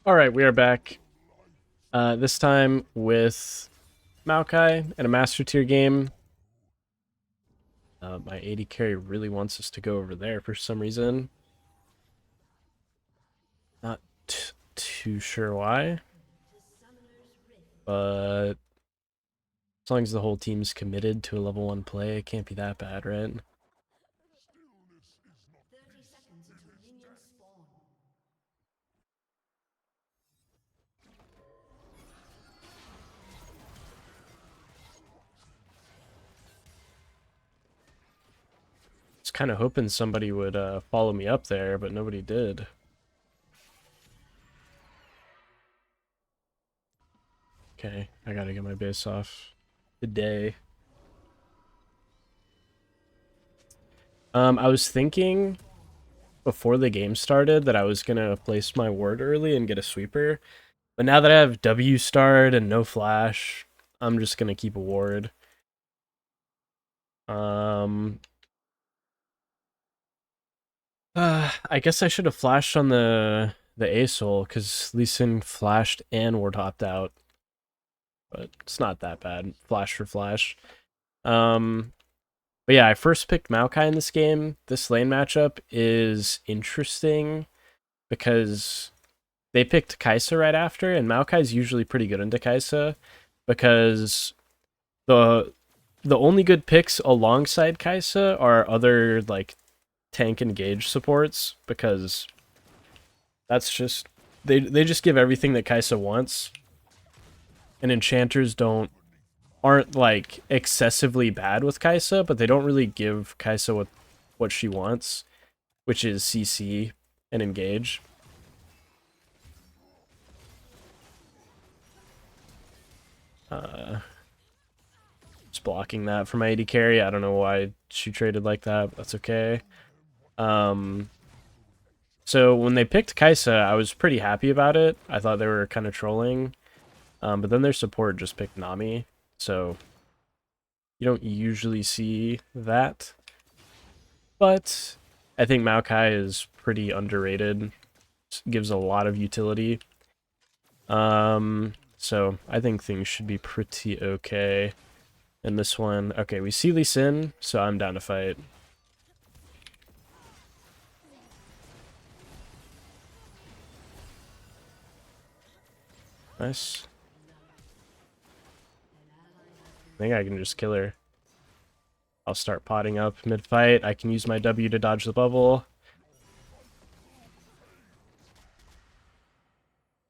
All right, we are back. This time with Maokai and a Master Tier game. My AD carry really wants us to go over there for some reason. Not too sure why, but as long as the whole team's committed to a level 1 play, it can't be that bad, right? Just kind of hoping somebody would follow me up there, but nobody did. Okay, I gotta get my base off today. I was thinking before the game started that I was gonna place my ward early and get a sweeper. But now that I have W starred and no flash, I'm just gonna keep a ward. Um, I guess I should have flashed on the ASOL because Lee Sin flashed and ward hopped out, but it's not that bad. Flash for flash. Um, but yeah, I first picked Maokai in this game. This lane matchup is interesting because they picked Kai'Sa right after, and Maokai's usually pretty good into Kai'Sa because the the only good picks alongside Kai'Sa are other like tank engage supports because that's just they just give everything that Kai'Sa wants, and enchanters aren't like excessively bad with Kai'Sa, but they don't really give Kai'Sa what she wants, which is CC and engage. Uh, just blocking that for my AD carry. I don't know why she traded like that, but that's okay. Um, So when they picked Kai'Sa, I was pretty happy about it. I thought they were kind of trolling. But then their support just picked Nami. So you don't usually see that. But I think Maokai is pretty underrated. Gives a lot of utility. So I think things should be pretty okay in this one. Okay, we see Lee Sin, so I'm down to fight. Nice. I think I can just kill her. I'll start potting up mid-fight. I can use my W to dodge the bubble.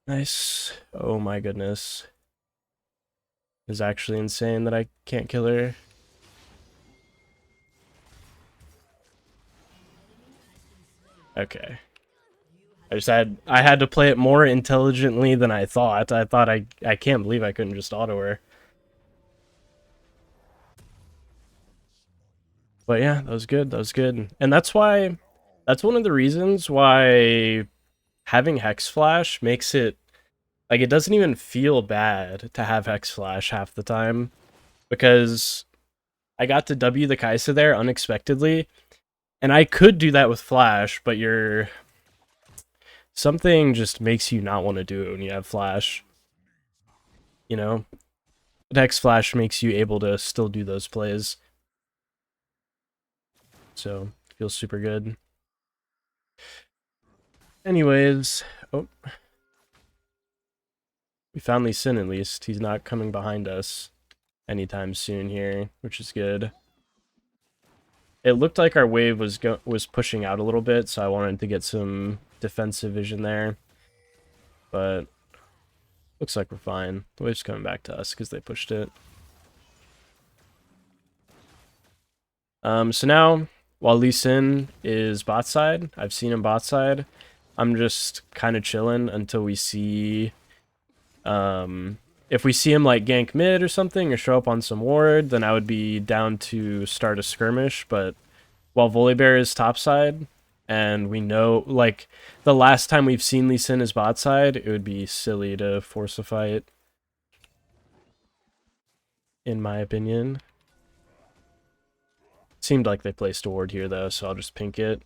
Nice. Oh my goodness. It's actually insane that I can't kill her. Okay. I had to play it more intelligently than I thought. I can't believe I couldn't just auto her. But yeah, that was good. That was good. And that's one of the reasons why having Hex Flash makes it like it doesn't even feel bad to have Hex Flash half the time because I got to W the Kai'Sa there unexpectedly, and I could do that with Flash, but something just makes you not want to do it when you have Flash. You know, Hex Flash makes you able to still do those plays, so it feels super good. Anyways, oh, we found Lee Sin at least. He's not coming behind us anytime soon here, which is good. It looked like our wave was pushing out a little bit, so I wanted to get some defensive vision there. But looks like we're fine. The wave's coming back to us because they pushed it. So now, while Lee Sin is bot side, I've seen him bot side. I'm just kind of chilling until we see, if we see him like gank mid or something or show up on some ward, then I would be down to start a skirmish. But while Volibear is top side, and we know, like, the last time we've seen Lee Sin is bot side, it would be silly to force a fight, in my opinion. Seemed like they placed a ward here, though, so I'll just pink it.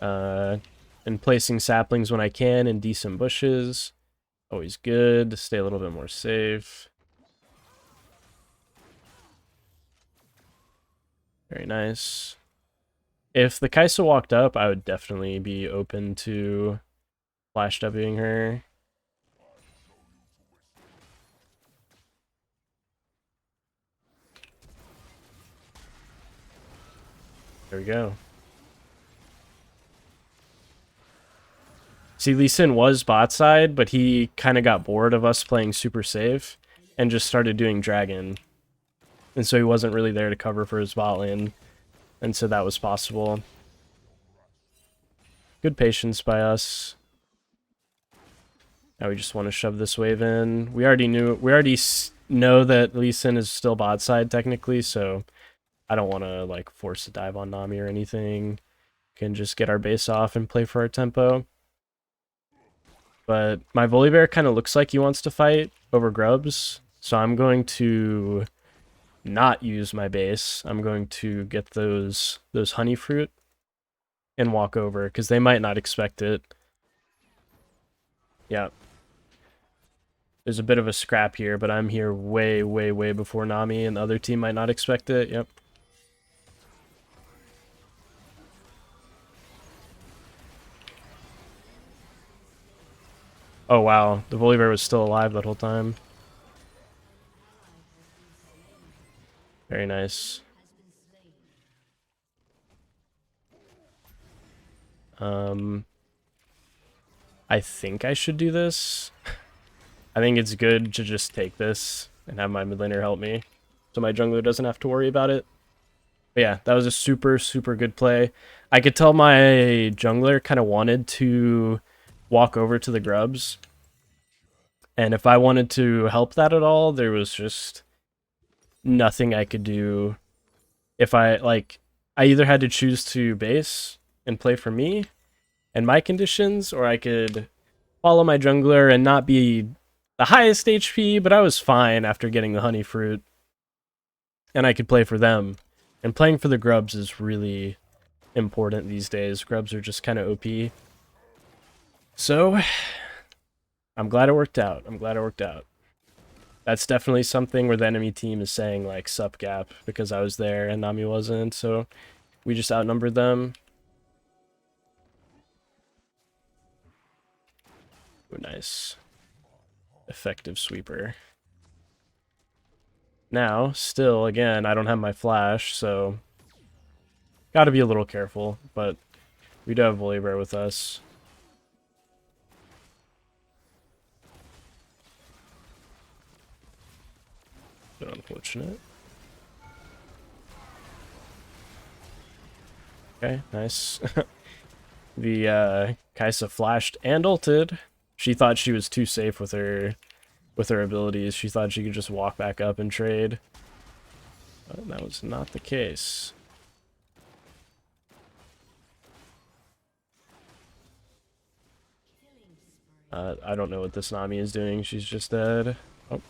And placing saplings when I can in decent bushes. Always good to stay a little bit more safe. Very nice. If the Kaisa walked up, I would definitely be open to flash Wing her. There we go. See, Lee Sin was bot side, but he kind of got bored of us playing super safe and just started doing dragon. And so he wasn't really there to cover for his bot lane. And so that was possible. Good patience by us. Now we just want to shove this wave in. We already know that Lee Sin is still bot side technically, so I don't want to like force a dive on Nami or anything. Can just get our base off and play for our tempo. But my Volibear kind of looks like he wants to fight over grubs, so I'm going to not use my base. I'm going to get those honey fruit and walk over because they might not expect it. Yeah. There's a bit of a scrap here, but I'm here way, way, way before Nami, and the other team might not expect it. Yep. Oh, wow. The Volibear was still alive that whole time. Very nice. I think I should do this. I think it's good to just take this and have my mid laner help me, so my jungler doesn't have to worry about it. But yeah, that was a super, super good play. I could tell my jungler kind of wanted to walk over to the grubs. And if I wanted to help that at all, there was just nothing I could do. If I either had to choose to base and play for me and my conditions, or I could follow my jungler and not be the highest HP, but I was fine after getting the honey fruit. And I could play for them. And playing for the grubs is really important these days. Grubs are just kind of OP. So, I'm glad it worked out. I'm glad it worked out. That's definitely something where the enemy team is saying, like, sup gap, because I was there and Nami wasn't, so we just outnumbered them. Ooh, nice. Effective sweeper. Now, still, again, I don't have my flash, so gotta be a little careful, but we do have Volibear with us. Bit unfortunate. Okay, nice. The Kaisa flashed and ulted. She thought she was too safe with her abilities. She thought she could just walk back up and trade. But that was not the case. I don't know what this Nami is doing. She's just dead. Oh.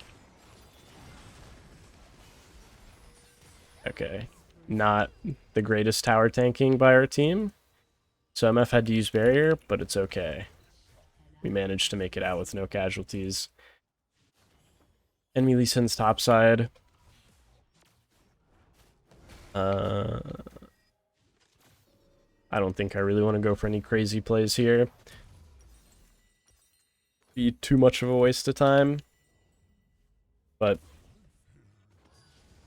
Okay. Not the greatest tower tanking by our team. So MF had to use barrier, but it's okay. We managed to make it out with no casualties. Enemy Lee Sin's topside. I don't think I really want to go for any crazy plays here. Be too much of a waste of time. But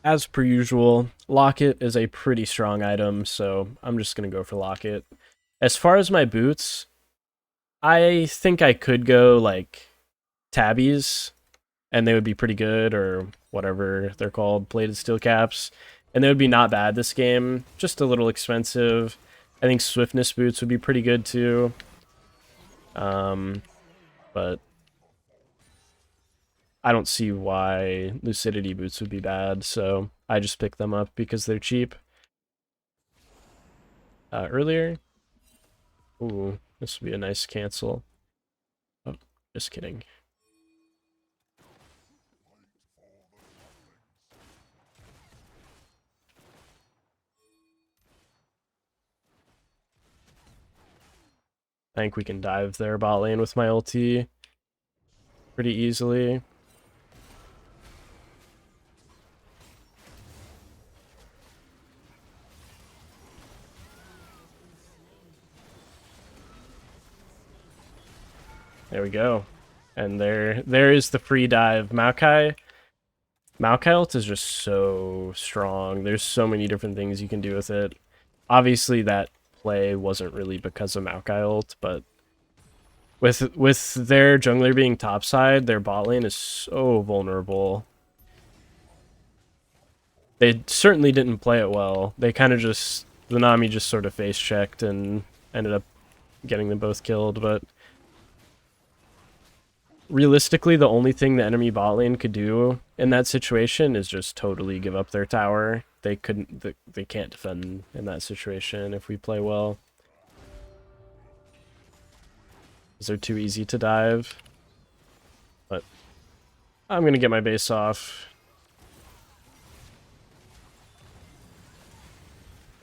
as per usual, Locket is a pretty strong item, so I'm just going to go for Locket. As far as my boots, I think I could go like tabbies, and they would be pretty good, or whatever they're called, plated steel caps. And they would be not bad this game, just a little expensive. I think swiftness boots would be pretty good too. But I don't see why lucidity boots would be bad, so I just picked them up because they're cheap. Earlier, ooh, this would be a nice cancel. Oh, just kidding. I think we can dive their bot lane with my ulti pretty easily. There we go. And there is the free dive. Maokai ult is just so strong. There's so many different things you can do with it. Obviously that play wasn't really because of Maokai ult, but with their jungler being topside, their bot lane is so vulnerable. They certainly didn't play it well. They kind of just, the Nami just sort of face checked and ended up getting them both killed, but realistically, the only thing the enemy bot lane could do in that situation is just totally give up their tower. They can't defend in that situation if we play well. Because they're too easy to dive. But I'm gonna get my base off.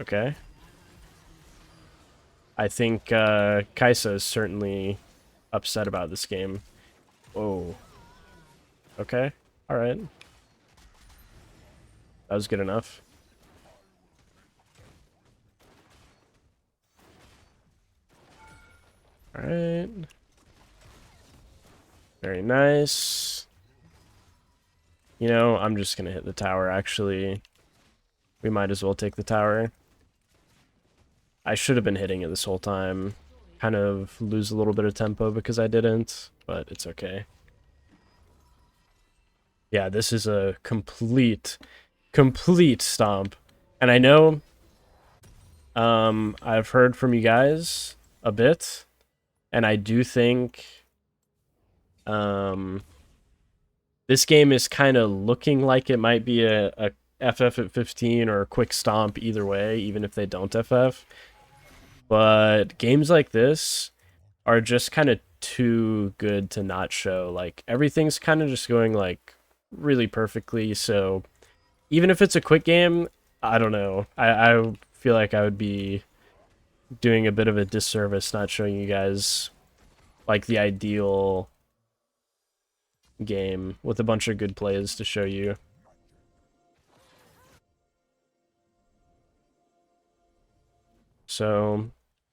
Okay. I think Kaisa is certainly upset about this game. Whoa. Okay. Alright. That was good enough. Alright. Very nice. You know, I'm just gonna hit the tower, actually. We might as well take the tower. I should have been hitting it this whole time. Kind of lose a little bit of tempo because I didn't, but it's okay. Yeah, this is a complete stomp. And I know I've heard from you guys a bit, and I do think this game is kind of looking like it might be a FF at 15 or a quick stomp either way, even if they don't FF. But games like this are just kind of too good to not show. Like, everything's kind of just going, like, really perfectly, so even if it's a quick game, I don't know. I feel like I would be doing a bit of a disservice not showing you guys, like, the ideal game with a bunch of good plays to show you. So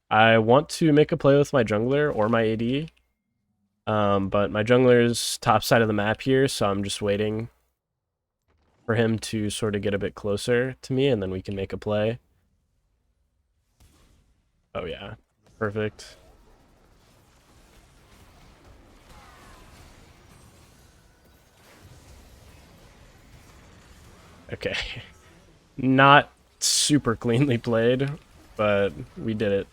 I want to make a play with my jungler or my AD, but my jungler's top side of the map here, so I'm just waiting for him to sort of get a bit closer to me, and then we can make a play. Oh yeah, perfect. Okay. Not super cleanly played, but we did it.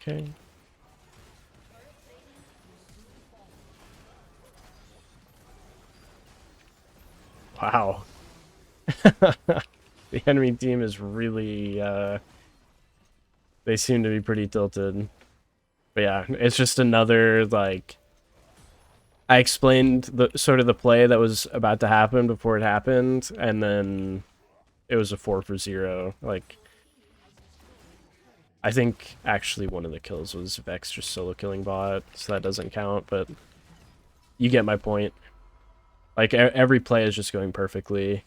Okay. Wow. The enemy team is really, they seem to be pretty tilted. But yeah, it's just another, like, I explained the sort of the play that was about to happen before it happened, and then it was a 4 for 0. Like, I think actually one of the kills was Vex just solo killing bot, so that doesn't count, but you get my point. Like, every play is just going perfectly.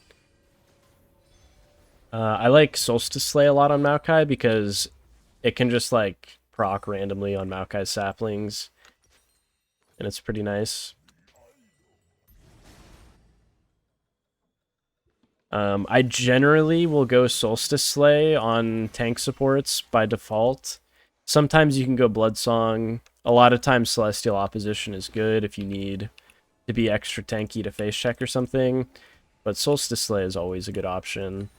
I like Solstice Slay a lot on Maokai because it can just, like, proc randomly on Maokai's saplings, and it's pretty nice. I generally will go Solstice Slay on tank supports by default. Sometimes you can go Bloodsong. A lot of times Celestial Opposition is good if you need to be extra tanky to face check or something, but Solstice Slay is always a good option.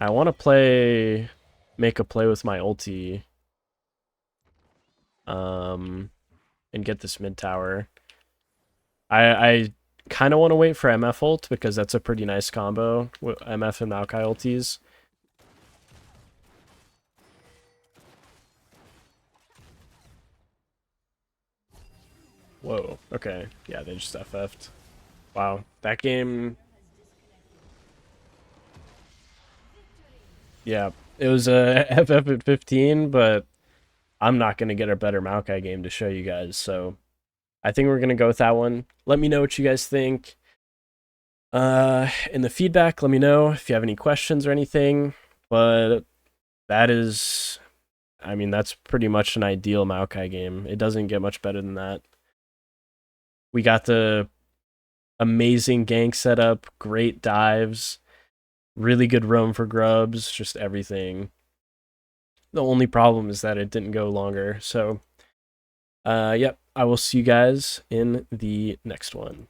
I want to make a play with my ulti, and get this mid tower. I kind of want to wait for MF ult because that's a pretty nice combo with MF and Maokai ultis. Whoa, okay. Yeah, they just FF'd. Wow, that game... Yeah, it was a FF at 15, but I'm not gonna get a better Maokai game to show you guys. So I think we're gonna go with that one. Let me know what you guys think. In the feedback, let me know if you have any questions or anything. But that is, I mean, that's pretty much an ideal Maokai game. It doesn't get much better than that. We got the amazing gank setup, great dives, really good roam for grubs, just everything. The only problem is that it didn't go longer. So, yep, I will see you guys in the next one.